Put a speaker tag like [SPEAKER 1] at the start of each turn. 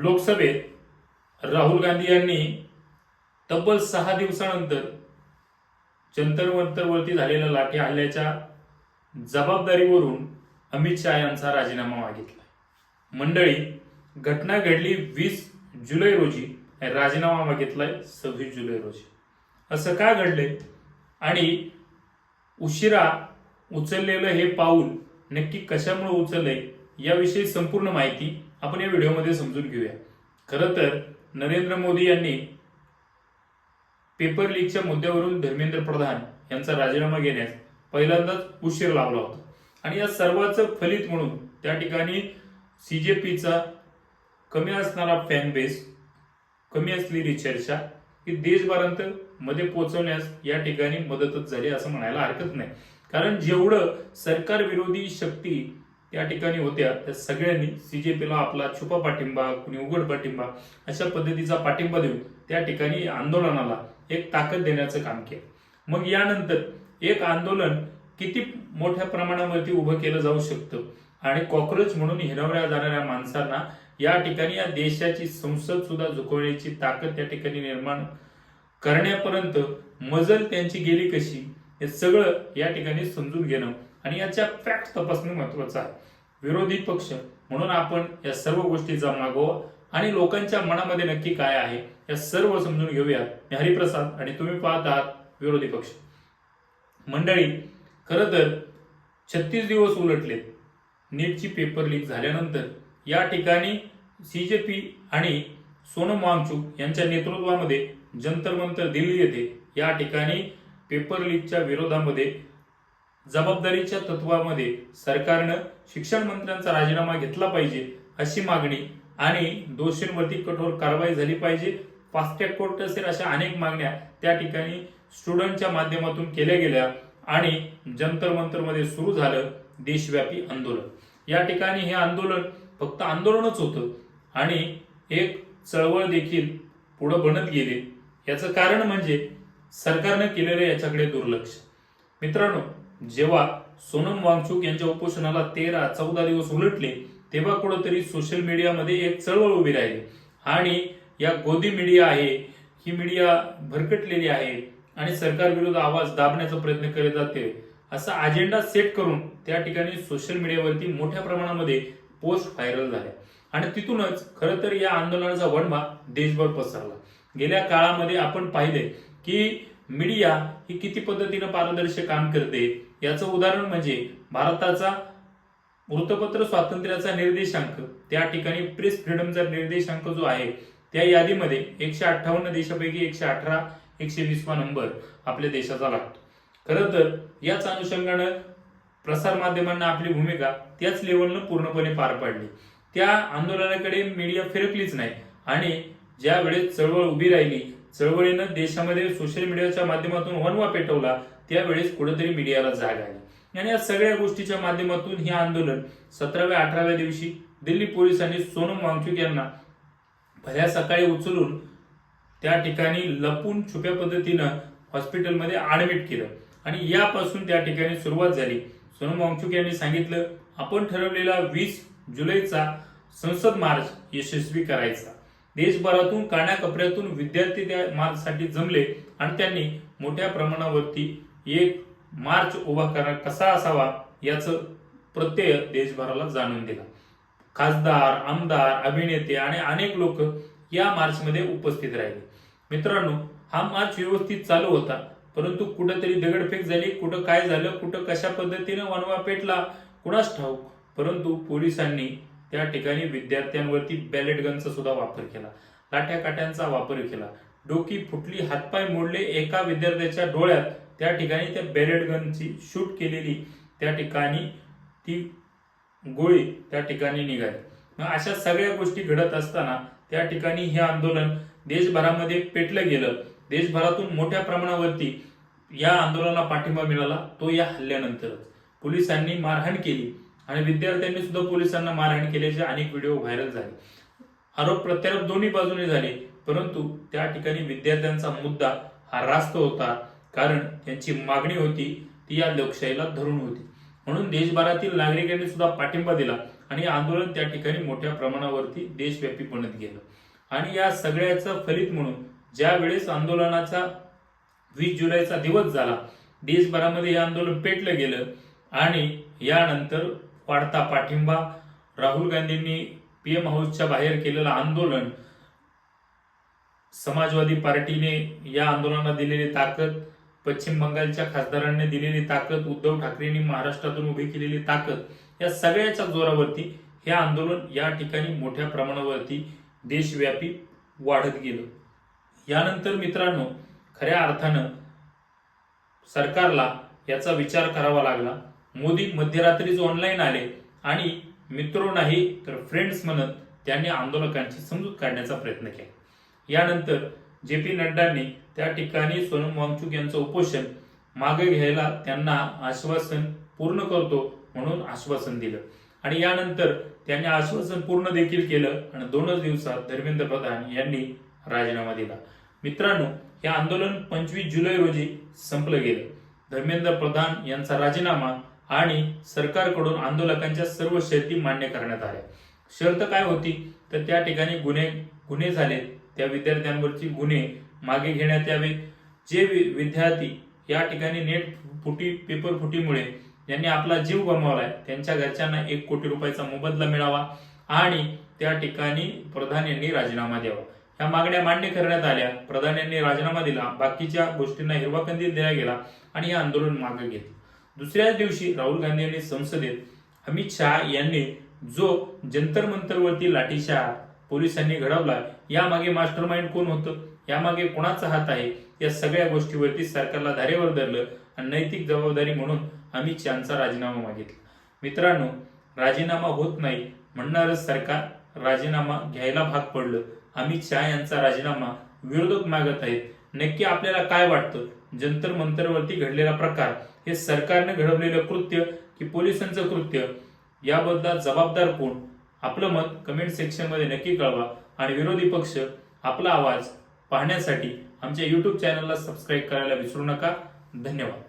[SPEAKER 1] लोकसभेत राहुल गांधी यांनी तब्बल 6 दिवसानंतर जंतर मंतरवरती झालेल्या लाठी हल्ल्याच्या जबाबदारीवरून अमित शहा यांचा राजीनामा मागितला। मंडळी, घटना घडली 20 जुलै रोजी, राजीनामा मागितलाय 26 जुलै रोजी। असं का घडलंय आणि उशिरा उचललेलं हे पाऊल नक्की कशामुळे उचललंय याविषयी संपूर्ण माहिती आपण या व्हिडिओमध्ये समजून घेऊया। खरं तर नरेंद्र मोदी यांनी पेपर लीकच्या मुद्द्यावरून धर्मेंद्र प्रधान यांचा राजीनामा घेण्यास पहिल्यांदाच उशीर लावला होता आणि या सर्वाचं फलित म्हणून त्या ठिकाणी सीजेपीचा कमी असणारा फॅन बेस, कमी असलेली चर्चा ही देशभरांत मध्ये पोहोचवण्यास या ठिकाणी मदतच झाली असं म्हणायला हरकत नाही। कारण जेवढं सरकार विरोधी शक्ती त्या ठिकाणी होत्या त्या सगळ्यांनी सीजेपीला आपला छुपा पाठिंबा, कुणी उघड पाठिंबा अशा पद्धतीचा पाठिंबा देऊन त्या ठिकाणी आंदोलनाला एक ताकद देण्याचं काम केलं। मग यानंतर एक आंदोलन किती मोठ्या प्रमाणावरती उभं केलं जाऊ शकतं आणि कॉक्रोच म्हणून हिरवल्या जाणाऱ्या माणसांना या ठिकाणी या देशाची संसद सुद्धा झुकवण्याची ताकद त्या ठिकाणी निर्माण करण्यापर्यंत मजल त्यांची गेली कशी हे सगळं या ठिकाणी समजून घेणं आणि याच्या फॅक्ट तपासणं महत्वाचं आहे। विरोधी पक्ष म्हणून आपण या सर्व गोष्टीचा मागोवा आणि लोकांच्या मनामध्ये नक्की काय आहे या सर्व समजून घेऊया। मी हरिप्रसाद आणि तुम्ही पाहत आहात विरोधी पक्ष। मंडळी, खरं तर 36 दिवस उलटलेत नीटची पेपर लीक झाल्यानंतर या ठिकाणी सीजेपी आणि सोनम वांगचुक यांच्या नेतृत्वामध्ये जंतर मंतर दिल्ली येथे या ठिकाणी पेपर लीकच्या विरोधामध्ये जबाबदारीच्या तत्वामध्ये सरकारनं शिक्षण मंत्र्यांचा राजीनामा घेतला पाहिजे अशी मागणी आणि दोषींवरती कठोर कारवाई झाली पाहिजे, फास्ट ट्रॅक कोर्ट असेल अशा अनेक मागण्या त्या ठिकाणी स्टुडंटच्या माध्यमातून केल्या गेल्या आणि जंतर मंतरमध्ये सुरू झालं देशव्यापी आंदोलन। या ठिकाणी हे आंदोलन फक्त आंदोलनच होतं आणि एक चळवळ देखील पुढे बनत गेले। याचं कारण म्हणजे सरकारनं केलेलं याच्याकडे दुर्लक्ष। मित्रांनो, जेव्हा सोनम वांगचुक यांच्या उपोषणाला 13-14 दिवस उलटले तेव्हा कुठेतरी सोशल मीडियामध्ये एक चळवळ उभी राहिली आणि या गोदी मीडिया आहे, ही मीडिया भरकटलेली आहे आणि सरकार विरुद्ध आवाज दाबण्याचा प्रयत्न केले जाते असा अजेंडा सेट करून त्या ठिकाणी सोशल मीडियावरती मोठ्या प्रमाणामध्ये पोस्ट व्हायरल झाल्या आणि तिथूनच खरं तर या आंदोलनाचा वणवा देशभर पसरला। गेल्या काळामध्ये आपण पाहिले की मीडिया ही किती पद्धतीने पारदर्शक काम करते याचं उदाहरण म्हणजे भारताचा वृत्तपत्र स्वातंत्र्याचा निर्देशांक, त्या ठिकाणी प्रेस फ्रीडमचा निर्देशांक जो आहे त्या यादीमध्ये 158 देशापैकी 118-120 नंबर आपल्या देशाचा लागतो। खरं तर याच अनुषंगाने प्रसार माध्यमांना आपली भूमिका त्याच लेवलनं पूर्णपणे पार पाडली। त्या आंदोलनाकडे मीडिया फिरकलीच नाही आणि ज्या वेळेस चळवळ उभी राहिली, चळवळीनं देशामध्ये सोशल मीडियाच्या माध्यमातून वणवा पेटवला, त्यावेळेस कुठेतरी मीडियाला जाग आली आणि या सगळ्या गोष्टीच्या माध्यमातून हे आंदोलन 17व्या-18व्या दिवशी दिल्ली पोलिसांनी सोनम वांगचुक यांना भल्या सकाळी उचलून त्या ठिकाणी लपून छुप्या पद्धतीनं हॉस्पिटलमध्ये ऍडमिट केलं आणि यापासून त्या ठिकाणी सुरुवात झाली। सोनम वांगचुक यांनी सांगितलं, आपण ठरवलेला 20 जुलैचा संसद मार्च यशस्वी करायचा। देशभरातून कानाकोपऱ्यातून विद्यार्थी त्या मार्चसाठी जमले आणि त्यांनी मोठ्या प्रमाणावरती एक मार्च उभा कसा असावा याचं प्रत्यय देशभराला जाणून दिला। खासदार, आमदार, अभिनेते आणि अनेक लोक या मार्चमध्ये उपस्थित राहिले। मित्रांनो, हा मार्च व्यवस्थित चालू होता, परंतु कुठेतरी दगडफेक झाली, कुठं काय झालं, कुठं कशा पद्धतीने वणवा पेटला कुणास ठाऊक, परंतु पोलिसांनी त्या ठिकाणी विद्यार्थ्यांवरती बॅलेट गनचा सुद्धा वापर केला, लाठ्या काठ्यांचा वापर केला, डोकी फुटली, हातपाय मोडले, एका विद्यार्थ्याच्या डोळ्यात त्या ठिकाणी त्या बॅलेट गनची शूट केलेली त्या ठिकाणी ती गोळी त्या ठिकाणी निघाली। मग अशा सगळ्या गोष्टी घडत असताना त्या ठिकाणी हे आंदोलन देशभरामध्ये पेटलं गेलं। देशभरातून मोठ्या प्रमाणावरती या आंदोलनाला पाठिंबा मिळाला, तो या हल्ल्यानंतरच। पोलिसांनी मारहाण केली आणि विद्यार्थ्यांनी सुद्धा पोलिसांना मारहाण केल्याचे अनेक व्हिडिओ व्हायरल झाले। आरोप प्रत्यारोप दोन्ही बाजूने झाले, परंतु त्या ठिकाणी विद्यार्थ्यांचा मुद्दा हा रास्त होता, कारण त्यांची मागणी होती ती या लोकशाहीला धरून होती। म्हणून देशभरातील नागरिकांनी सुद्धा पाठिंबा दिला आणि आंदोलन त्या ठिकाणी मोठ्या प्रमाणावरती देशव्यापी बनत गेलं. आणि या सगळ्याचं फलित म्हणून ज्या वेळेस आंदोलनाचा 20 जुलैचा दिवस झाला, देशभरामध्ये हे आंदोलन पेटलं गेलं आणि यानंतर वाढता पाठिंबा, राहुल गांधींनी पीएम हाऊसच्या बाहेर केलेलं आंदोलन, समाजवादी पार्टीने या आंदोलनाला दिलेली ताकद, पश्चिम बंगालच्या खासदारांनी दिलेली ताकद, उद्धव ठाकरेंनी महाराष्ट्रातून उभी केलेली ताकद, या सगळ्याच्या जोरावरती हे आंदोलन या ठिकाणी मोठ्या प्रमाणावरती देशव्यापी वाढत गेलं. यानंतर मित्रांनो, खऱ्या अर्थानं सरकारला याचा विचार करावा लागला. मोदी मध्यरात्रीच ऑनलाईन आले आणि मित्रो नाही तर फ्रेंड्स म्हणत त्यांनी आंदोलकांची समजूत काढण्याचा प्रयत्न केला. यानंतर जे पी नड्डांनी त्या ठिकाणी सोनम वांगचुक यांचं उपोषण मागे घ्यायला त्यांना आश्वासन पूर्ण करतो म्हणून आश्वासन दिलं आणि यानंतर त्यांनी आश्वासन पूर्ण देखील केलं आणि 2च दिवसात धर्मेंद्र प्रधान यांनी राजीनामा दिला. मित्रांनो, हे आंदोलन 25 जुलै रोजी संपलं गेलं. धर्मेंद्र प्रधान यांचा राजीनामा आणि सरकारकडून आंदोलकांच्या सर्व शर्ती मान्य करण्यात आल्या. शर्त काय होती तर त्या ठिकाणी गुन्हे झाले त्या विद्यार्थ्यांवरची गुन्हे मागे घेण्यात यावे. जे विद्यार्थी या ठिकाणी पेपर फुटीमुळे ज्यांनी आपला जीव गमावलाय त्यांच्या घरच्यांना 1 कोटी रुपयाचा मोबदला मिळावा आणि त्या ठिकाणी प्रधान यांनी राजीनामा द्यावा. या मागण्या मान्य करण्यात आल्या. प्रधान यांनी राजीनामा दिला, बाकीच्या गोष्टींना हिरवा कंदील दिला गेला आणि हे आंदोलन मागे घेतलं. दुसऱ्याच दिवशी राहुल गांधी यांनी संसदेत अमित शहा यांनी जो जंतर मंतरवरती लाठीचार पोलिसांनी घडवला, यामागे मास्टरमाइंड कोण होतं, यामागे कोणाचा हात आहे, या सगळ्या गोष्टीवरती सरकारला धारेवर धरलं आणि नैतिक जबाबदारी म्हणून अमित शहाचा राजीनामा मागितला. मित्रांनो, राजीनामा होत नाही म्हणणारं सरकार राजीनामा घ्यायला भाग पडलं. अमित शहा यांचा राजीनामा विरोधक मागत आहेत. नक्की आपल्याला काय वाटतं? जंतर मंतरवरती घडलेला प्रकार हे सरकारने घडवलेलं कृत्य की पोलिसांचं कृत्य, याबद्दल जबाबदार कोण? आपलं मत कमेंट सेक्शन मध्ये नक्की कळवा आणि विरोधी पक्ष आपला आवाज पाहण्यासाठी आमच्या YouTube चॅनलला सबस्क्राईब करायला विसरू नका. धन्यवाद.